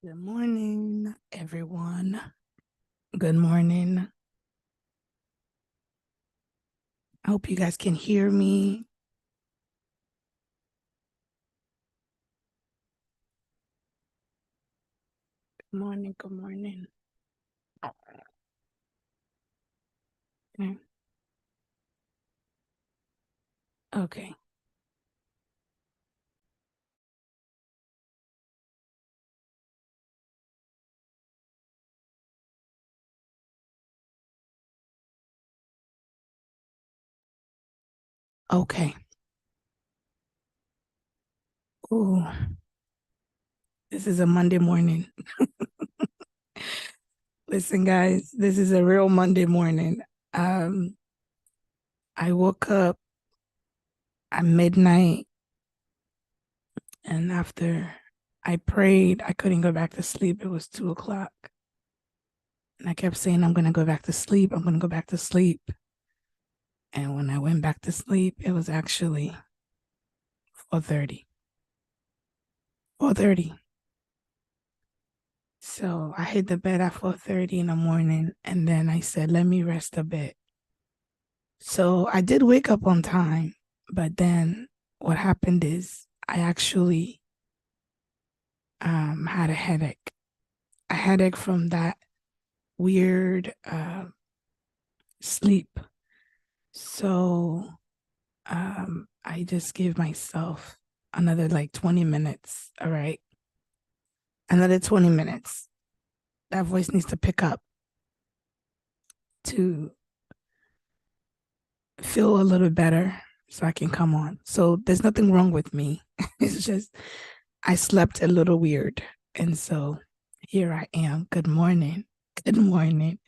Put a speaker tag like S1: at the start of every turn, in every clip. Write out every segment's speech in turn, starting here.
S1: Good morning, everyone. Good morning. I hope you guys can hear me. Good morning. Good morning. Okay. Okay. Okay. Ooh, this is a Monday morning. Listen, guys, this is a real Monday morning. Um, I woke up at midnight, and after I prayed, I couldn't go back to sleep. It was 2 o'clock. And I kept saying, I'm gonna go back to sleep. I'm gonna go back to sleep. And when I went back to sleep, it was actually 4:30. 4:30. So I hit the bed at 4:30 in the morning, and then I said, let me rest a bit. So I did wake up on time, but then what happened is I actually had a headache from that weird sleep. So I just gave myself another like 20 minutes. All right. Another 20 minutes. That voice needs to pick up to feel a little better so I can come on. So there's nothing wrong with me. It's just I slept a little weird. And so here I am. Good morning. Good morning.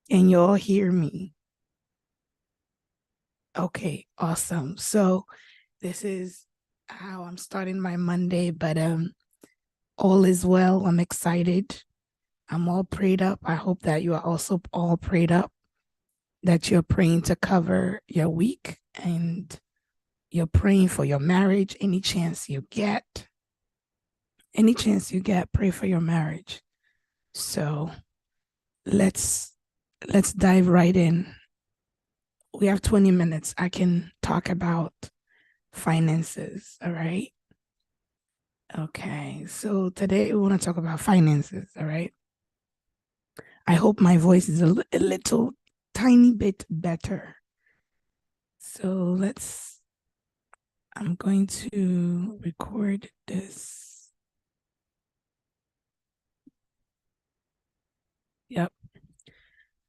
S1: Can you all hear me? Okay, awesome. So this is how I'm starting my Monday, but all is well. I'm excited. I'm all prayed up. I hope that you are also all prayed up, that you're praying to cover your week and you're praying for your marriage. Any chance you get, pray for your marriage. So let's dive right in. We have 20 minutes. I can talk about finances. All right. Okay. So today we want to talk about finances. All right. I hope my voice is a little tiny bit better. So I'm going to record this. Yep.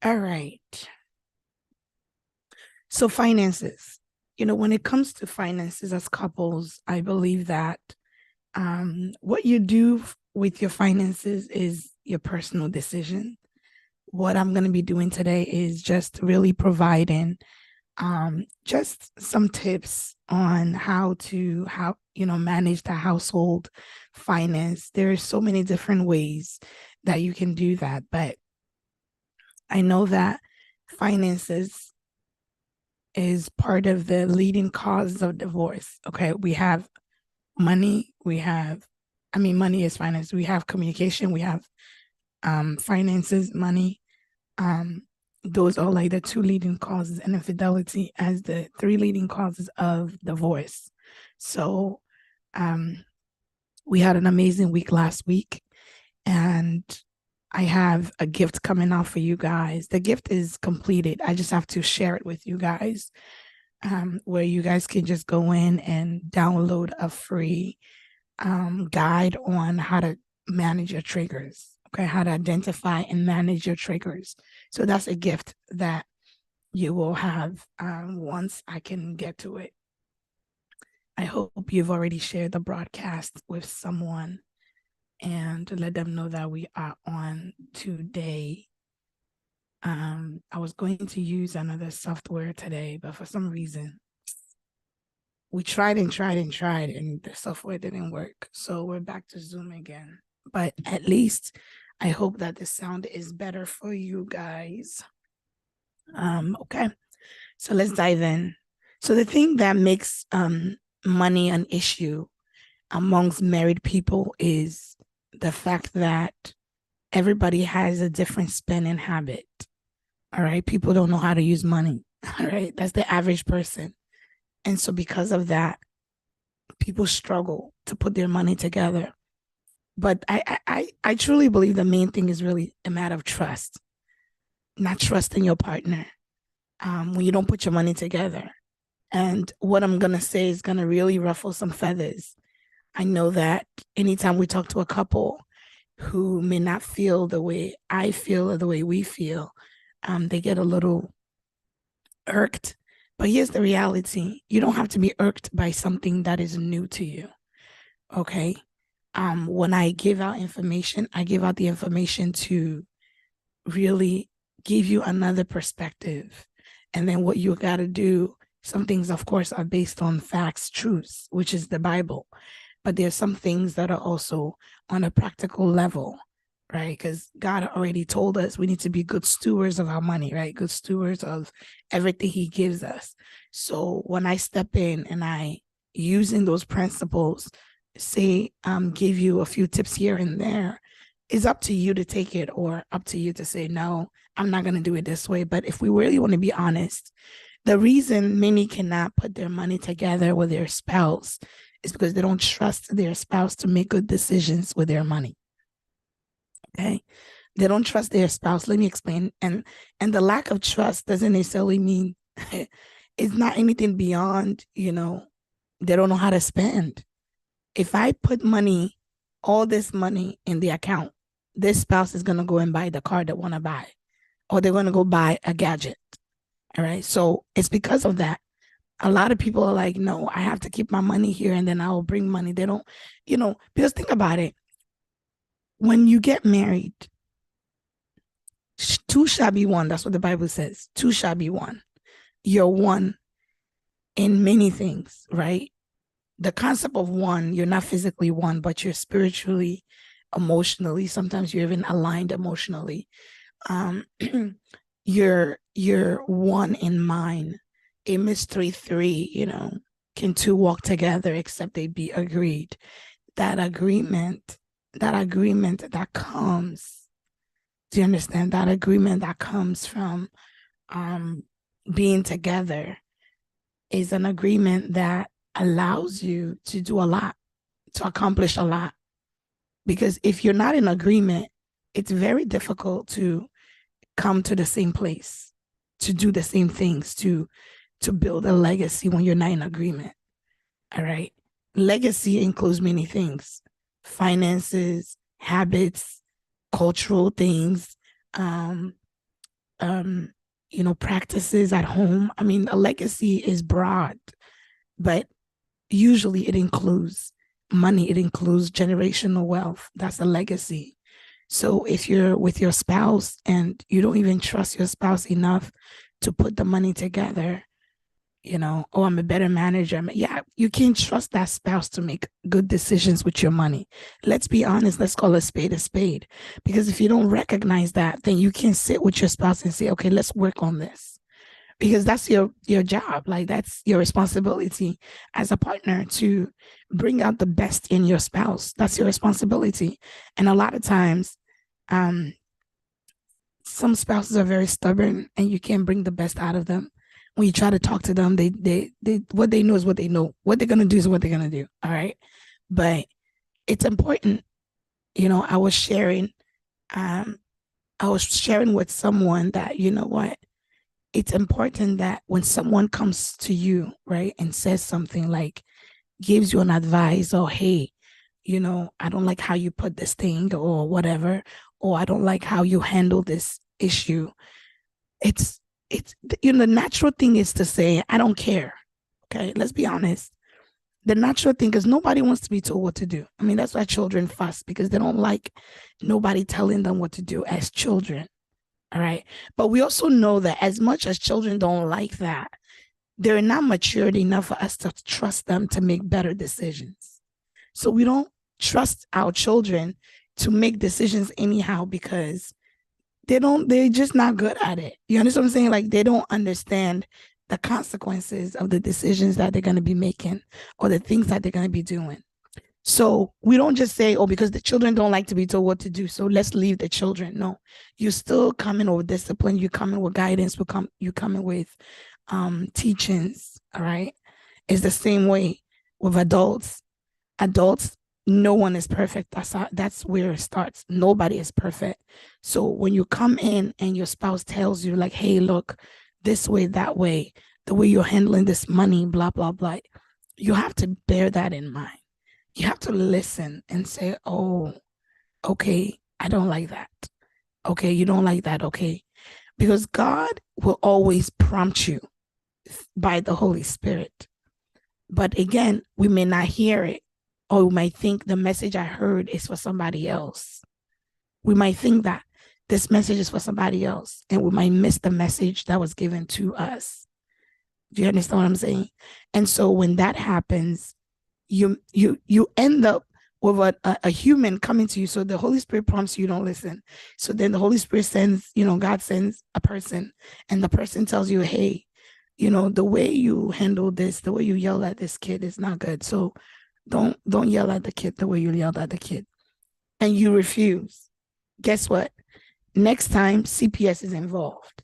S1: All right. So finances, when it comes to finances as couples, I believe that what you do with your finances is your personal decision. What I'm going to be doing today is just really providing just some tips on how manage the household finance. There are so many different ways that you can do that, but I know that finances is part of the leading causes of divorce. Okay, we have money, money is finance. We have communication, we have finances, money. Um, those are like the two leading causes, and infidelity as the three leading causes of divorce. So we had an amazing week last week, and I have a gift coming out for you guys. The gift is completed. I just have to share it with you guys, where you guys can just go in and download a free guide on how to manage your triggers. Okay, how to identify and manage your triggers. So that's a gift that you will have once I can get to it. I hope you've already shared the broadcast with someone and let them know that we are on today. I was going to use another software today, but for some reason, we tried and tried and tried, and the software didn't work. So we're back to Zoom again. But at least I hope that the sound is better for you guys. Okay. So let's dive in. So the thing that makes money an issue amongst married people is the fact that everybody has a different spending habit. All right. People don't know how to use money. All right. That's the average person. And so because of that, people struggle to put their money together. But I truly believe the main thing is really a matter of trust, not trusting your partner when you don't put your money together. And what I'm going to say is going to really ruffle some feathers. I know that anytime we talk to a couple who may not feel the way I feel or the way we feel, they get a little irked. But here's the reality. You don't have to be irked by something that is new to you. Okay. When I give out information, I give out the information to really give you another perspective. And then what you got to do, some things, of course, are based on facts, truths, which is the Bible. But there's some things that are also on a practical level, right? Because God already told us we need to be good stewards of our money, right? Good stewards of everything He gives us. So when I step in and I, using those principles, say, give you a few tips here and there, it's up to you to take it or up to you to say, no, I'm not going to do it this way. But if we really want to be honest, the reason many cannot put their money together with their spouse is because they don't trust their spouse to make good decisions with their money. Okay. They don't trust their spouse. Let me explain. And the lack of trust doesn't necessarily mean it's not anything beyond, they don't know how to spend. If I put money, all this money in the account, this spouse is going to go and buy the car they want to buy, or they're going to go buy a gadget. All right. So it's because of that. A lot of people are like, no, I have to keep my money here and then I will bring money. They don't, because think about it. When you get married, two shall be one. That's what the Bible says. Two shall be one. You're one in many things, right? The concept of one, you're not physically one, but you're spiritually, emotionally. Sometimes you're even aligned emotionally. You're one in mind. Amos 3:3, can two walk together except they be agreed? That agreement that comes, do you understand? That agreement that comes from being together is an agreement that allows you to do a lot, to accomplish a lot. Because if you're not in agreement, it's very difficult to come to the same place, to do the same things, to build a legacy when you're not in agreement. All right. Legacy includes many things: finances, habits, cultural things, practices at home. I mean, a legacy is broad, but usually it includes money, it includes generational wealth. That's a legacy. So if you're with your spouse and you don't even trust your spouse enough to put the money together, oh, I'm a better manager. Yeah, you can't trust that spouse to make good decisions with your money. Let's be honest. Let's call a spade a spade. Because if you don't recognize that, then you can sit with your spouse and say, okay, let's work on this. Because that's your job. Like, that's your responsibility as a partner, to bring out the best in your spouse. That's your responsibility. And a lot of times, some spouses are very stubborn and you can't bring the best out of them. When you try to talk to them, they what they know is what they know. What they're gonna do is what they're gonna do. All right. But it's important. I was sharing with someone that, what, it's important that when someone comes to you, right, and says something, like gives you an advice, or hey, I don't like how you put this thing, or whatever, or I don't like how you handle this issue. It's the natural thing is to say, I don't care. Okay, let's be honest. The natural thing is nobody wants to be told what to do. I mean, that's why children fuss, because they don't like nobody telling them what to do as children. All right. But we also know that as much as children don't like that, they're not matured enough for us to trust them to make better decisions. So we don't trust our children to make decisions anyhow, because they're just not good at it. You understand what I'm saying? Like, they don't understand the consequences of the decisions that they're going to be making, or the things that they're going to be doing. So we don't just say, oh, because the children don't like to be told what to do, so let's leave the children. No, you still coming with discipline. You coming with guidance. You coming with teachings. All right. It's the same way with adults. Adults, no one is perfect. That's where it starts. Nobody is perfect. So when you come in and your spouse tells you like, hey, look, this way, that way, the way you're handling this money, blah, blah, blah, you have to bear that in mind. You have to listen and say, oh, okay, I don't like that. Okay, you don't like that. Okay. Because God will always prompt you by the Holy Spirit. But again, we may not hear it, or we might think the message I heard is for somebody else. We might think that this message is for somebody else, and we might miss the message that was given to us. Do you understand what I'm saying? And so when that happens, you end up with a human coming to you. So the Holy Spirit prompts you, don't listen. So then the Holy Spirit sends, God sends a person, and the person tells you, hey, the way you handle this, the way you yell at this kid is not good. So don't yell at the kid the way you yelled at the kid. And you refuse. Guess what? Next time CPS is involved.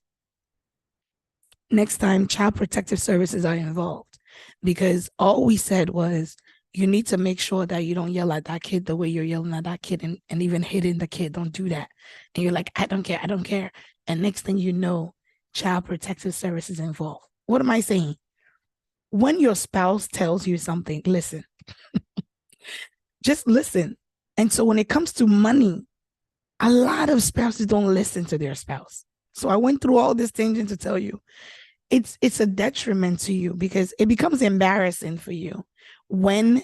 S1: Next time Child Protective Services are involved, because all we said was, you need to make sure that you don't yell at that kid the way you're yelling at that kid, and even hitting the kid. Don't do that. And you're like, I don't care. And next thing you know, Child Protective Services involved. What am I saying? When your spouse tells you something, listen. Just listen. And so when it comes to money, a lot of spouses don't listen to their spouse. So I went through all this tangent to tell you, it's a detriment to you, because it becomes embarrassing for you when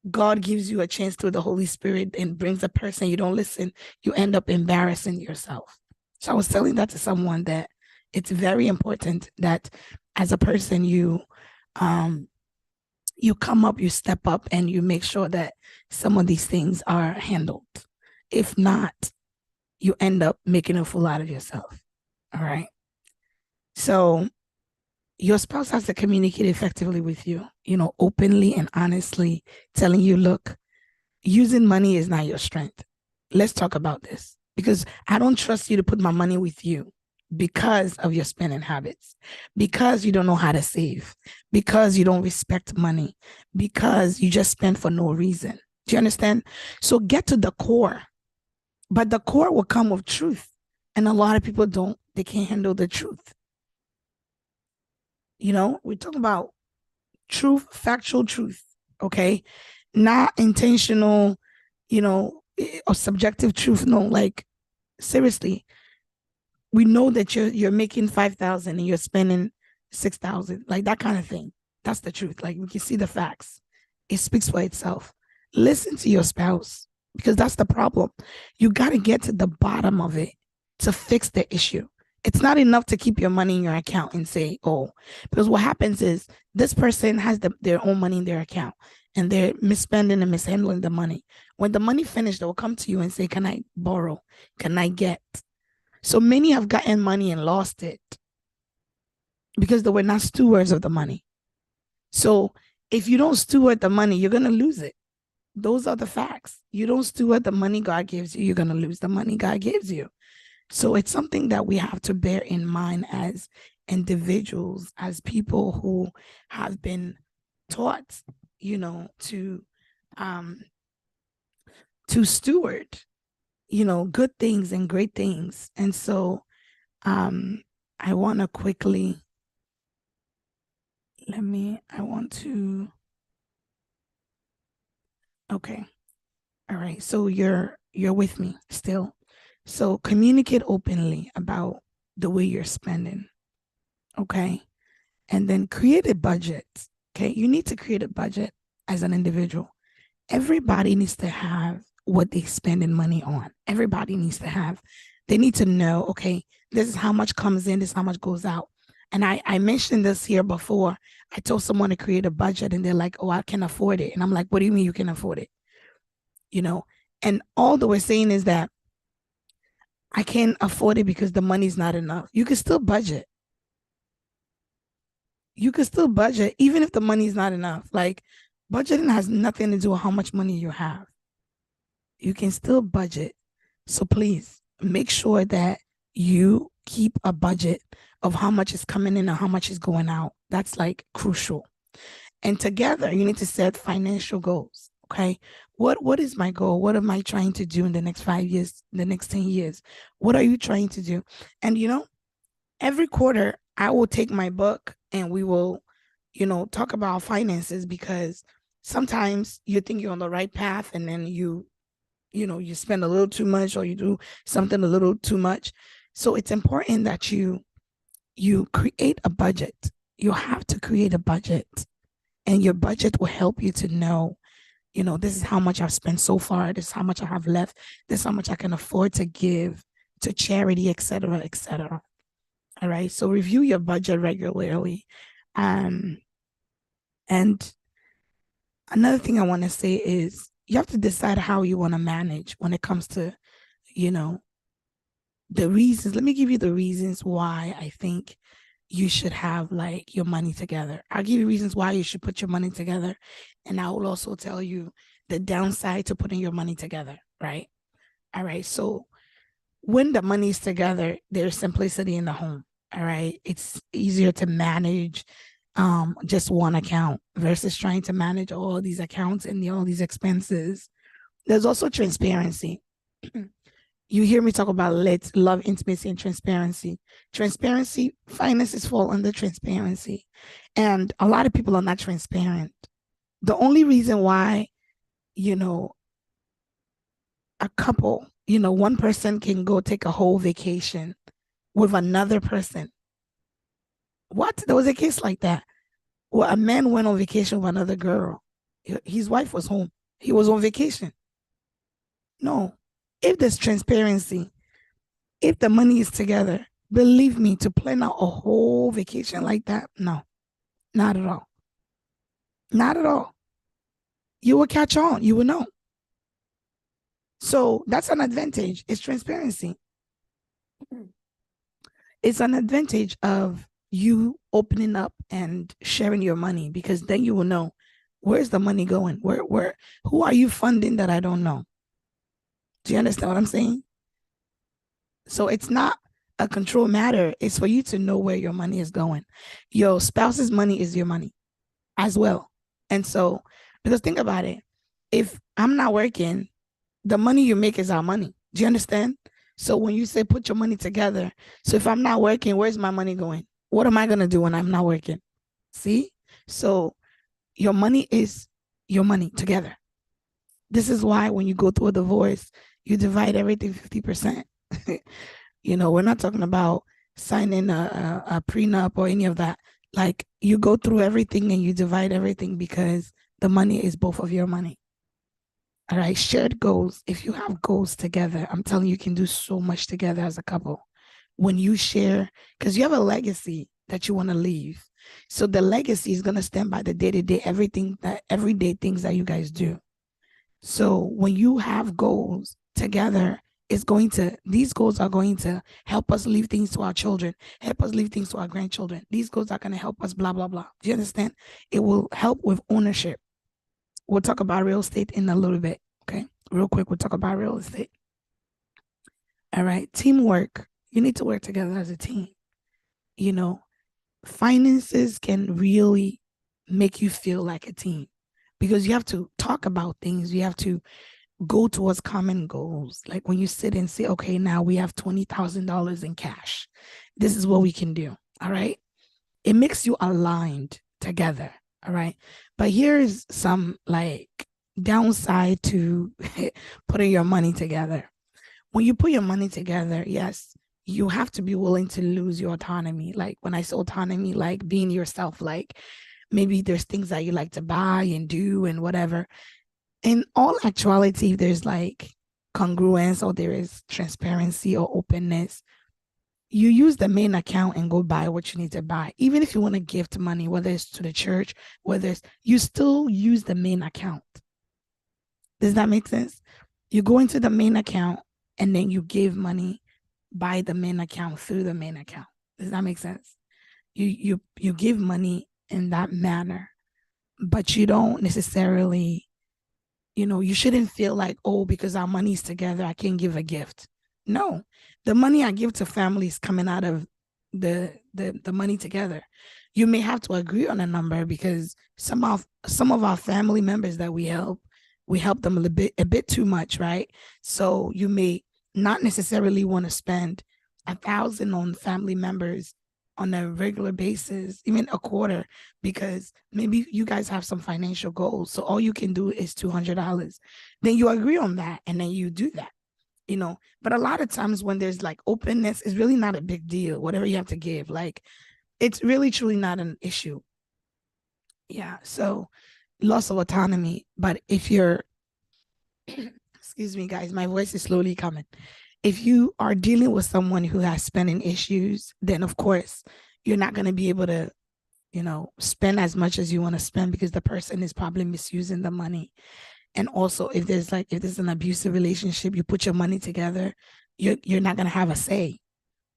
S1: God gives you a chance through the Holy Spirit and brings a person, you don't listen, you end up embarrassing yourself. So I was telling that to someone, that it's very important that as a person, you come up, you step up, and you make sure that some of these things are handled. If not, you end up making a fool out of yourself. All right. So your spouse has to communicate effectively with you, openly and honestly, telling you, look, using money is not your strength. Let's talk about this, because I don't trust you to put my money with you because of your spending habits, because you don't know how to save, because you don't respect money, because you just spend for no reason. Do you understand? So get to the core, but the core will come with truth. And a lot of people they can't handle the truth. We're talking about truth, factual truth, okay? Not intentional, or subjective truth. No, like, seriously, we know that you're making 5,000 and you're spending 6,000, like that kind of thing. That's the truth. Like, we can see the facts. It speaks for itself. Listen to your spouse, because that's the problem. You got to get to the bottom of it to fix the issue. It's not enough to keep your money in your account and say, oh, because what happens is this person has their own money in their account, and they're misspending and mishandling the money. When the money finished, they'll come to you and say, can I borrow? Can I get? So many have gotten money and lost it because they were not stewards of the money. So if you don't steward the money, you're going to lose it. Those are the facts. You don't steward the money God gives you, you're going to lose the money God gives you. So it's something that we have to bear in mind as individuals, as people who have been taught, to steward, good things and great things. And so I want to quickly, okay. All right. So you're with me still. So communicate openly about the way you're spending. Okay. And then create a budget. Okay. You need to create a budget as an individual. Everybody needs to have what they spending money on. Everybody needs to have, they need to know, okay, this is how much comes in, this is how much goes out. And I mentioned this here before. I told someone to create a budget and they're like, oh, I can afford it. And I'm like, what do you mean you can afford it? And all that we're saying is that I can't afford it because the money's not enough. You can still budget. You can still budget even if the money's not enough. Like, Budgeting has nothing to do with how much money you have. You can still budget. So please make sure that you keep a budget of how much is coming in and how much is going out. That's like crucial. And together, you need to set financial goals. Okay. What is my goal? What am I trying to do in the next 5 years, the next 10 years? What are you trying to do? And every quarter I will take my book and we will, talk about finances, because sometimes you think you're on the right path and then you spend a little too much, or you do something a little too much. So it's important that you create a budget. You have to create a budget, and your budget will help you to know, this is how much I've spent so far. This is how much I have left. This is how much I can afford to give to charity, etc., etc. All right. So review your budget regularly. And another thing I want to say is you have to decide how you want to manage when it comes to, you know, the reasons. Let me give you the reasons why I think you should have like your money together. I'll give you reasons why you should put your money together. And I will also tell you the downside to putting your money together. Right. All right. So when the money is together, there's simplicity in the home. All right. It's easier to manage just one account versus trying to manage all these accounts and all these expenses. There's also transparency. You hear me talk about love, intimacy, and transparency. Transparency, finances fall under transparency. And a lot of people are not transparent. The only reason why, a couple, one person can go take a whole vacation with another person. What? There was a case like that. Well, a man went on vacation with another girl. His wife was home. He was on vacation. No. If there's transparency, if the money is together, believe me, to plan out a whole vacation like that, no, not at all. Not at all. You will catch on. You will know. So that's an advantage. It's transparency. It's an advantage of you opening up and sharing your money, because then you will know, where's the money going? Who are you funding that I don't know? Do you understand what I'm saying? So it's not a control matter. It's for you to know where your money is going. Your spouse's money is your money as well. And so, because think about it, if I'm not working, the money you make is our money. Do you understand? So when you say put your money together, so if I'm not working, where's my money going? What am I going to do when I'm not working? See? So your money is your money together. This is why when you go through a divorce, you divide everything 50%. We're not talking about signing a prenup or any of that. Like, you go through everything and you divide everything, because the money is both of your money. All right. Shared goals. If you have goals together, I'm telling you, you can do so much together as a couple. When you share, because you have a legacy that you want to leave. So the legacy is going to stand by the day-to-day, everyday things that you guys do. So when you have goals together, these goals are going to help us leave things to our children, help us leave things to our grandchildren. These goals are going to help us, blah, blah, blah. Do you understand? It will help with ownership. We'll talk about real estate in a little bit. Okay. Real quick, we'll talk about real estate. All right. Teamwork. You need to work together as a team. Finances can really make you feel like a team, because you have to talk about things. You have to go towards common goals. Like when you sit and say, okay, now we have $20,000 in cash. This is what we can do. All right. It makes you aligned together. All right. But here's some like downside to putting your money together. When you put your money together, yes, you have to be willing to lose your autonomy. Like when I say autonomy, like being yourself, like maybe there's things that you like to buy and do and whatever. In all actuality, there's like congruence, or there is transparency or openness. You use the main account and go buy what you need to buy. Even if you want to gift money, whether it's to the church, you still use the main account. Does that make sense? You go into the main account and then you give money by the main account through the main account. Does that make sense? You give money in that manner. but you don't necessarily, you shouldn't feel like, oh, because our money's together, I can give a gift. No, the money I give to family is coming out of the money together. You may have to agree on a number because some of our family members that we help them a bit too much, right? So you may not necessarily want to spend 1,000 on family members on a regular basis, even a quarter, because maybe you guys have some financial goals. So all you can do is $200. Then you agree on that and then you do that. But a lot of times when there's like openness, it's really not a big deal, whatever you have to give. Like, it's really truly not an issue. Yeah. So loss of autonomy. But if you're, excuse me, guys, my voice is slowly coming. If you are dealing with someone who has spending issues, then of course you're not going to be able to spend as much as you want to spend because the person is probably misusing the money. And also, if there's an abusive relationship, you put your money together, you're not going to have a say,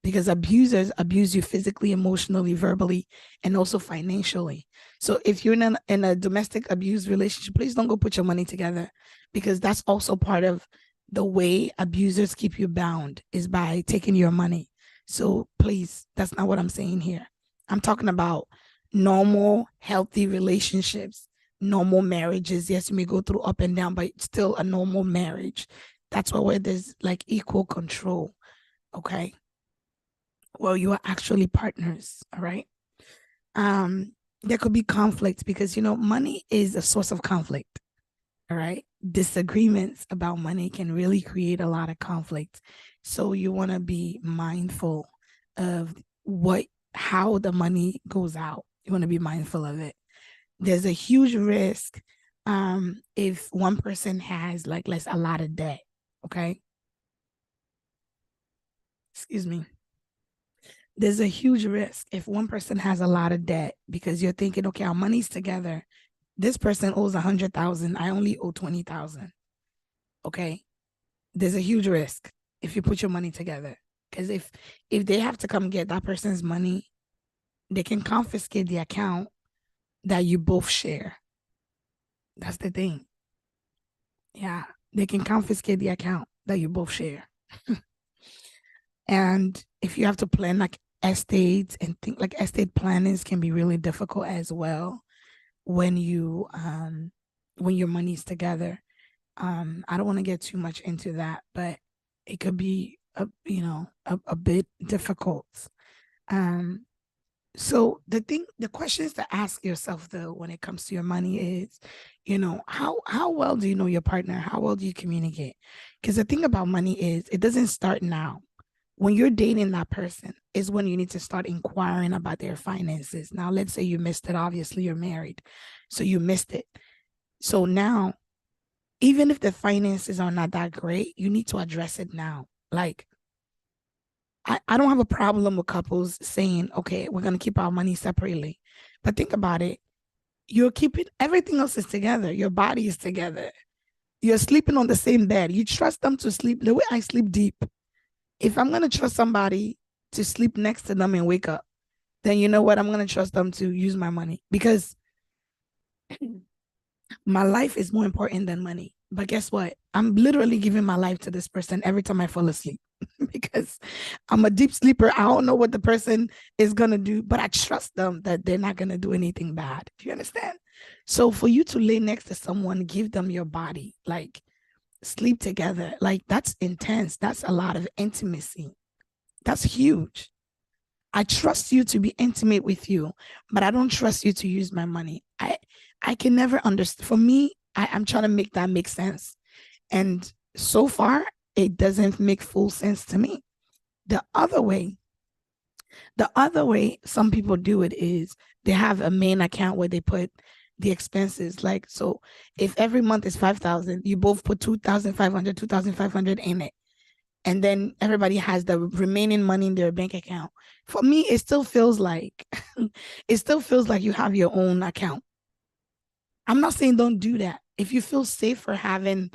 S1: because abusers abuse you physically, emotionally, verbally, and also financially. So if you're in a domestic abuse relationship, please don't go put your money together, because that's also part of the way abusers keep you bound, is by taking your money. So please, that's not what I'm saying here. I'm talking about normal, healthy relationships, normal marriages. Yes, you may go through up and down, but still a normal marriage. That's where there's like equal control. Okay. Well, you are actually partners. All right. There could be conflict because money is a source of conflict. All right. Disagreements about money can really create a lot of conflict. So you want to be mindful of how the money goes out. You want to be mindful of it. There's a huge risk if one person has like a lot of debt. Okay. Excuse me. There's a huge risk if one person has a lot of debt, because you're thinking, okay, our money's together. This person owes 100,000. I only owe 20,000. Okay. There's a huge risk if you put your money together, because if they have to come get that person's money, they can confiscate the account that you both share. That's the thing. Yeah. They can confiscate the account that you both share. And if you have to plan like estates and think, like estate plannings can be really difficult as well when your money's together. I don't want to get too much into that, but it could be a bit difficult. Um, so the questions to ask yourself though when it comes to your money is, how well do you know your partner? How well do you communicate? Because the thing about money is it doesn't start now. When you're dating that person is when you need to start inquiring about their finances. Now, let's say you missed it. Obviously, you're married, so you missed it. So now, even if the finances are not that great, you need to address it now. Like, I don't have a problem with couples saying, okay, we're going to keep our money separately. But think about it. You're keeping everything else is together. Your body is together. You're sleeping on the same bed. You trust them to sleep the way I sleep deep. If I'm going to trust somebody to sleep next to them and wake up, then you know what? I'm going to trust them to use my money, because my life is more important than money. But guess what? I'm literally giving my life to this person every time I fall asleep because I'm a deep sleeper. I don't know what the person is going to do, but I trust them that they're not going to do anything bad. Do you understand? So for you to lay next to someone, give them your body, like sleep together, like that's intense. That's a lot of intimacy. That's huge. I trust you to be intimate with you, but I don't trust you to use my money. I can never understand. For me, I'm trying to make that make sense. And so far, it doesn't make full sense to me. The other way, some people do it is they have a main account where they put the expenses. Like, so if every month is 5,000, you both put 2,500 in it. And then everybody has the remaining money in their bank account. For me, it still feels like you have your own account. I'm not saying don't do that. If you feel safer having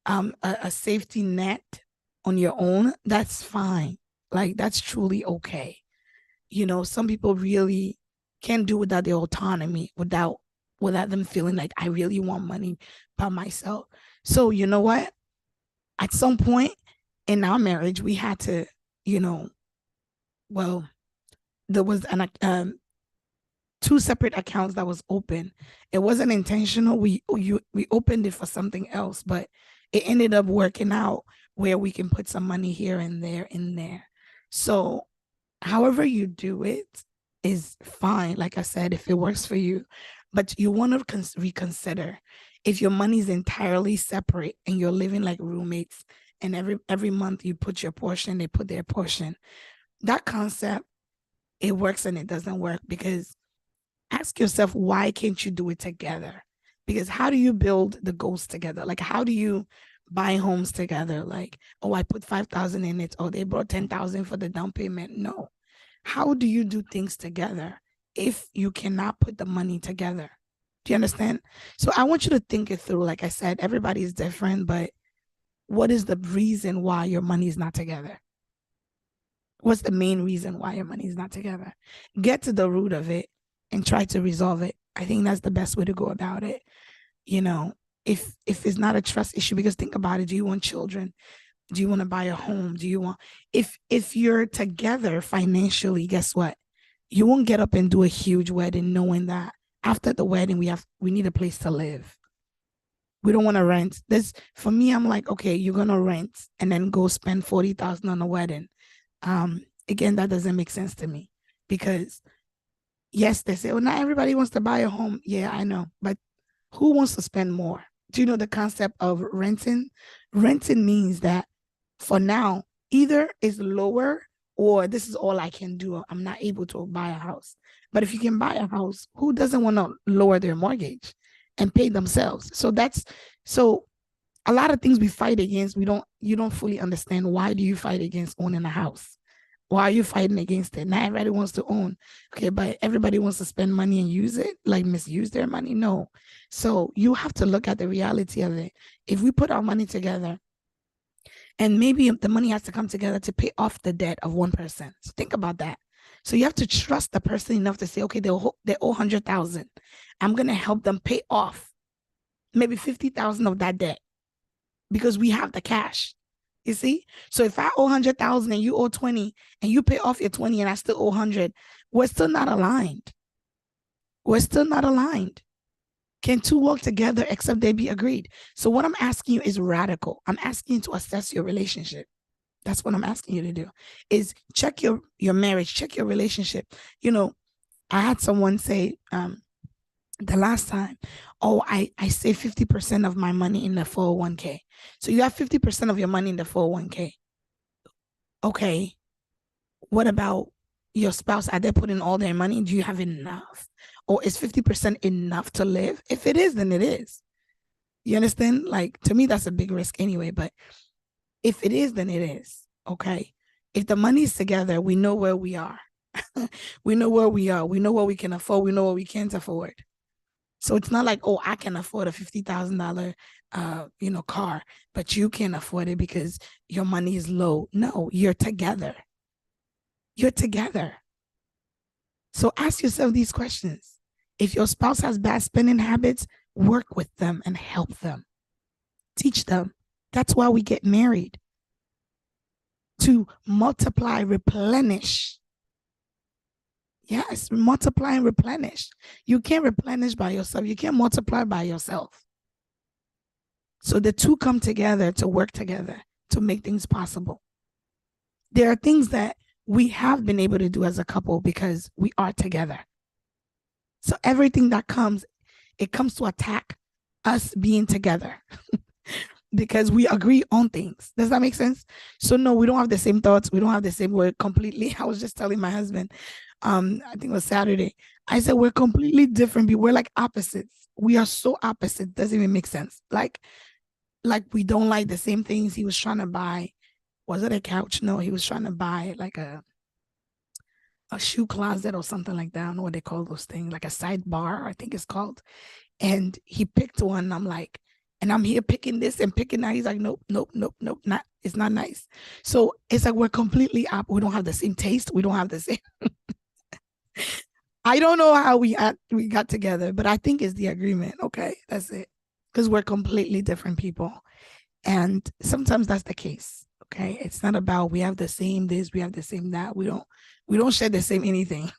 S1: a safety net on your own, that's fine. Like, that's truly okay. Some people really can't do without their autonomy, without without them feeling like I really want money by myself. So you know what? At some point in our marriage, we had to, you know, well, there was an two separate accounts that was open. It wasn't intentional. We opened it for something else, but it ended up working out where we can put some money here and there in there. So however you do it is fine. Like I said, if it works for you, but you want to reconsider if your money is entirely separate and you're living like roommates, and every month you put your portion, they put their portion. That concept, it works and it doesn't work, because ask yourself, why can't you do it together? Because how do you build the goals together? Like, how do you buy homes together? Like, oh, I put 5,000 in it. Oh, they brought 10,000 for the down payment. No. How do you do things together if you cannot put the money together? Do you understand? So I want you to think it through. Like I said, everybody is different, but what is the reason why your money is not together? What's the main reason why your money is not together? Get to the root of it and try to resolve it. I think that's the best way to go about it. You know, if it's not a trust issue, because think about it, do you want children? Do you want to buy a home? Do you want, if you're together financially, guess what? You won't get up and do a huge wedding knowing that after the wedding we need a place to live. We don't want to rent. This, for me, I'm like, okay, you're gonna rent and then go spend 40,000 on a wedding. Again, that doesn't make sense to me, because yes, they say, well, not everybody wants to buy a home. Yeah, I know, but who wants to spend more? Do you know the concept of renting? Renting means that for now, either is lower or this is all I can do. I'm not able to buy a house. But if you can buy a house, who doesn't want to lower their mortgage and pay themselves? So a lot of things we fight against, you don't fully understand. Why do you fight against owning a house? Why are you fighting against it? Not everybody wants to own. Okay, but everybody wants to spend money and use it, like misuse their money. No. So you have to look at the reality of it. If we put our money together, and maybe the money has to come together to pay off the debt of one person. So think about that. So you have to trust the person enough to say, okay, they owe 100,000. I'm gonna help them pay off maybe 50,000 of that debt, because we have the cash. You see? So if I owe 100,000 and you owe 20, and you pay off your 20 and I still owe 100, we're still not aligned. We're still not aligned. Can two work together except they be agreed? So what I'm asking you is radical. I'm asking you to assess your relationship. That's what I'm asking you to do, is check your marriage, check your relationship. You know, I had someone say the last time, oh, I save 50% of my money in the 401k. So you have 50% of your money in the 401k. Okay, what about your spouse? Are they putting all their money? Do you have enough? Or is 50% enough to live? If it is, then it is. You understand? Like, to me, that's a big risk anyway. But if it is, then it is. Okay. If the money's together, we know where we are. We know where we are. We know what we can afford. We know what we can't afford. So it's not like, oh, I can afford a $50,000 car, but you can't afford it because your money is low. No, you're together. You're together. So ask yourself these questions. If your spouse has bad spending habits, work with them and help them. Teach them. That's why we get married. To multiply, replenish. Yes, multiply and replenish. You can't replenish by yourself. You can't multiply by yourself. So the two come together to work together to make things possible. There are things that we have been able to do as a couple because we are together. So everything that comes, it comes to attack us being together because we agree on things. Does that make sense? So no, we don't have the same thoughts. We don't have the same word completely. I was just telling my husband, I think it was Saturday. I said, we're completely different. We're like opposites. We are so opposite. Doesn't even make sense. Like we don't like the same things. He was trying to buy, was it a couch? No, he was trying to buy like a shoe closet or something like that. I don't know what they call those things, like a sidebar, I think it's called. And he picked one. And I'm like, and I'm here picking this and picking that. He's like, nope, not, it's not nice. So it's like we're completely up. We don't have the same taste. We don't have the same. I don't know how we got together, but I think it's the agreement. Okay, that's it. Because we're completely different people. And sometimes that's the case. Okay. It's not about we have the same this, we have the same that. We don't share the same anything.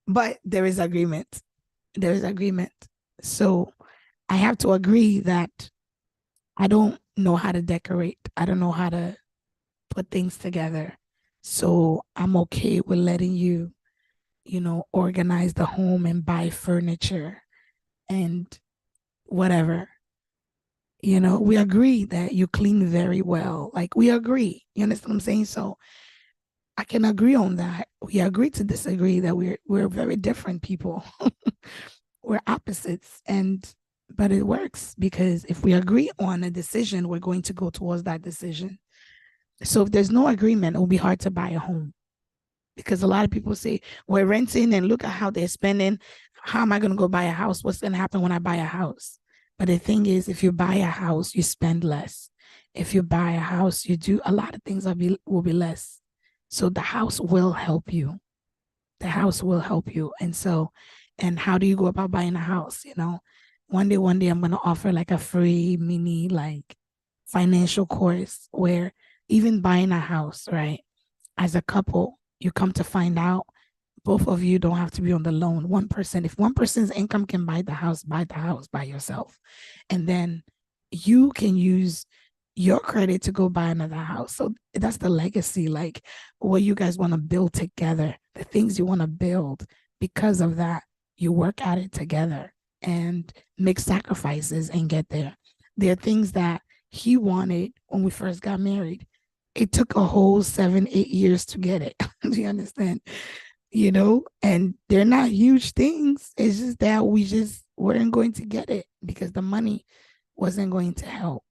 S1: But there is agreement. There is agreement. So I have to agree that I don't know how to decorate. I don't know how to put things together. So I'm okay with letting you, organize the home and buy furniture and whatever. We agree that you clean very well. Like we agree. You understand what I'm saying? So I can agree on that. We agree to disagree that we're very different people. We're opposites. But it works because if we agree on a decision, we're going to go towards that decision. So if there's no agreement, it'll be hard to buy a home because a lot of people say we're renting and look at how they're spending. How am I going to go buy a house? What's going to happen when I buy a house? But the thing is, if you buy a house, you spend less. If you buy a house, you do a lot of things will be less. So the house will help you. The house will help you. And how do you go about buying a house? One day I'm going to offer like a free mini, like financial course where even buying a house, right? As a couple, you come to find out both of you don't have to be on the loan. If one person's income can buy the house by yourself. And then you can use your credit to go buy another house. So that's the legacy, like what you guys want to build together, the things you want to build. Because of that, you work at it together and make sacrifices and get there. There are things that he wanted when we first got married. It took a whole 7, 8 years to get it. Do you understand? And they're not huge things. It's just that we just weren't going to get it because the money wasn't going to help.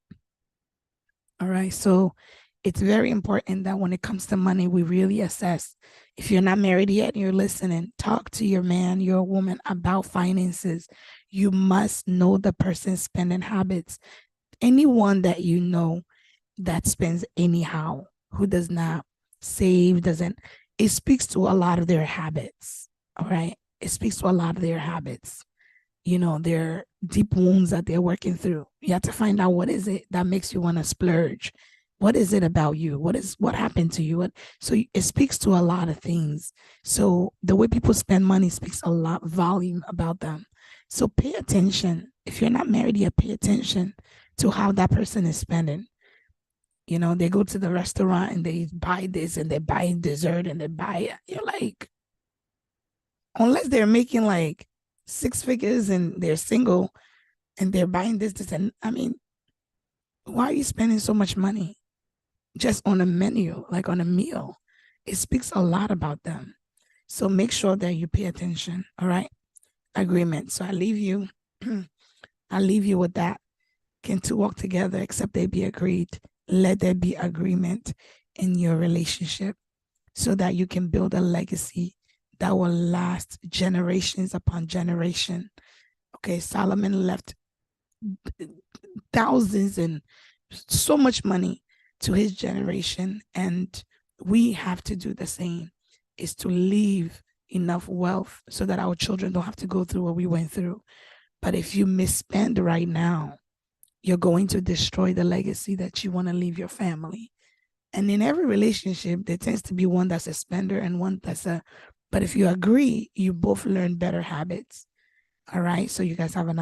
S1: All right. So it's very important that when it comes to money, we really assess. If you're not married yet and you're listening, talk to your man, your woman about finances. You must know the person's spending habits. Anyone that you know that spends anyhow, who does not save, it speaks to a lot of their habits. All right. It speaks to a lot of their habits, their deep wounds that they're working through. You have to find out what is it that makes you want to splurge. What is it about you? What happened to you? So it speaks to a lot of things. So the way people spend money speaks a lot volume about them. So pay attention. If you're not married yet, pay attention to how that person is spending. They go to the restaurant and they buy this and they buy dessert and they buy it. You're like, unless they're making like 6 figures and they're single and they're buying this, and I mean, why are you spending so much money just on a menu, like on a meal? It speaks a lot about them. So make sure that you pay attention. All right. Agreement. So I leave you with that. Can two walk together except they be agreed? Let there be agreement in your relationship so that you can build a legacy that will last generations upon generation. Okay, Solomon left thousands and so much money to his generation, and we have to do the same, is to leave enough wealth so that our children don't have to go through what we went through. But if you misspend right now, you're going to destroy the legacy that you want to leave your family. And in every relationship, there tends to be one that's a spender and one but if you agree, you both learn better habits. All right. So you guys have a